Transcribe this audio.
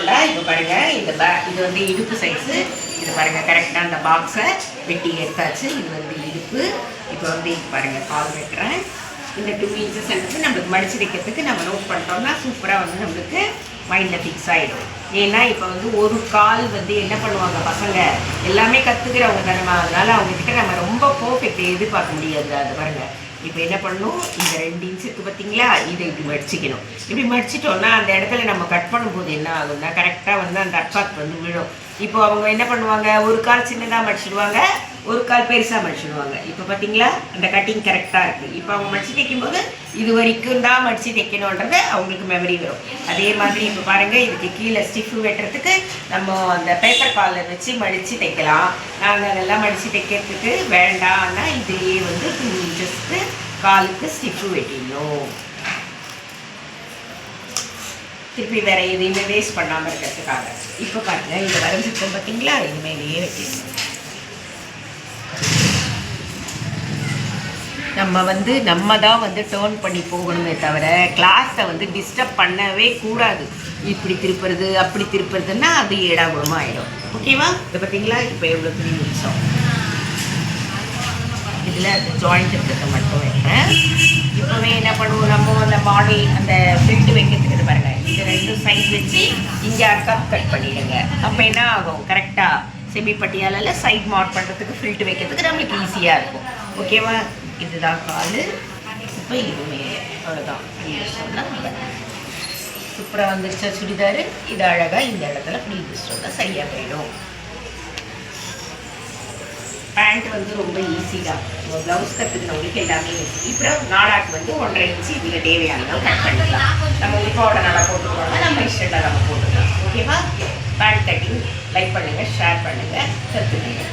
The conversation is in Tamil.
பண்ணிட்டோம்னா இப்போ பாருங்கள் இது வந்து இடுப்பு சைஸு. இது பாருங்கள் கரெக்டாக அந்த பாக்ஸை வெட்டி எடுத்தாச்சு. இது வந்து இடுப்பு. இப்போ வந்து இது பாருங்கள் கால் வெட்டுறேன். இந்த 2 inches நம்மளுக்கு மடிச்சு வைக்கிறதுக்கு நம்ம நோட் பண்ணிட்டோம்னா சூப்பராக வந்து நம்மளுக்கு மைண்டில் ஃபிக்ஸ் ஆகிடும். ஏன்னா இப்போ வந்து ஒரு கால் வந்து என்ன பண்ணுவாங்க பசங்க எல்லாமே கற்றுக்கிறவங்க தானே, அதனால் அவங்கக்கிட்ட நம்ம ரொம்ப பர்ஃபெக்ட் எதிர்பார்க்க முடியாது. அது பாருங்கள் இப்போ என்ன பண்ணணும், இந்த 2 inch இருக்குது பார்த்தீங்களா, இதை இப்படி மடிச்சிக்கணும். இப்படி மடிச்சிட்டோன்னா அந்த இடத்துல நம்ம கட் பண்ணும்போது என்ன ஆகும்னா கரெக்டாக வந்து அந்த அட்பாத் வந்து விழும். இப்போ அவங்க என்ன பண்ணுவாங்க, ஒரு கால் சின்னதாக மடிச்சிடுவாங்க, ஒரு கால் பெருசாக மடிச்சிடுவாங்க. இப்போ பார்த்தீங்களா அந்த கட்டிங் கரெக்டாக இருக்குது. இப்போ அவங்க மடித்து தைக்கும்போது இது வரைக்கும் தான் மடித்து தைக்கணுன்றது அவங்களுக்கு மெமரி வரும். அதே மாதிரி இப்போ பாருங்கள் இதுக்கு கீழே ஸ்டிஃபு வெட்டுறதுக்கு நம்ம அந்த பேப்பர் காலர் வச்சு மடித்து தைக்கலாம். நாங்கள் அதெல்லாம் மடித்து தைக்கிறதுக்கு வேண்டாம்னா இதையே வந்து 2 inchesக்கு காலுக்கு ஸ்டிஃபு வெட்டிடணும். திருப்பி வேறு எதையுமே வேஸ்ட் பண்ணாமல் இருக்கிறதுக்காக. இப்போ பாருங்கள் இதை வரைஞ்சிருக்கோம் பார்த்தீங்களா, இனிமேலேயே வெட்டிடணும். நம்ம தான் வந்து டேர்ன் பண்ணி போகணுமே தவிர கிளாஸை வந்து டிஸ்டர்ப் பண்ணவே கூடாது. இப்படி திருப்புறது அப்படி திருப்புறதுன்னா அது ஏடாகுடமாக ஆகிடும். ஓகேவா? இதை பார்த்தீங்களா இப்போ எவ்வளோ 3 நிமிஷம். இதில் அந்த ஜாயிண்ட் இருக்கிறத மட்டும் வைக்கிறேன். இப்போவே என்ன பண்ணுவோம், நம்ம அந்த மாடல் அந்த ஃபில்ட் வைக்கிறதுக்கு பாருங்கள், இது 2 சைஸ் வச்சு இங்கே கட் பண்ணிடுங்க. அப்போ என்ன ஆகும், கரெக்டாக செமி பட்டியால் சைட் மார்க் பண்ணுறதுக்கு ஃபில்ட் வைக்கிறதுக்கு நம்மளுக்கு ஈஸியாக இருக்கும். ஓகேவா? இதுதான் கால். இப்போ இதுவுமே அவ்வளோதான். சொன்னால் சூப்பராக வந்துருச்சா சுடிதாரு. இது அழகாக இந்த இடத்துல ஃப்ரீ சொன்னால் சரியாக போயிடும். பேண்ட் வந்து ரொம்ப ஈஸி தான். ப்ளவுஸ் கற்றுக்கிறவங்களுக்கு எல்லாமே ஈஸி. இப்போ நாடாக்கு வந்து 1.5 inch இதில் தேவையானதாக கட் பண்ணிக்கலாம். நம்ம உள்பாவோட நல்லா போட்டுக்கிறோம்னா நம்ம இஷ்டத்தை நம்ம போட்டுக்கலாம். ஓகேவா? பேண்ட் கட்டிங் லைக் பண்ணுங்கள், ஷேர் பண்ணுங்கள், கற்றுக்குங்க.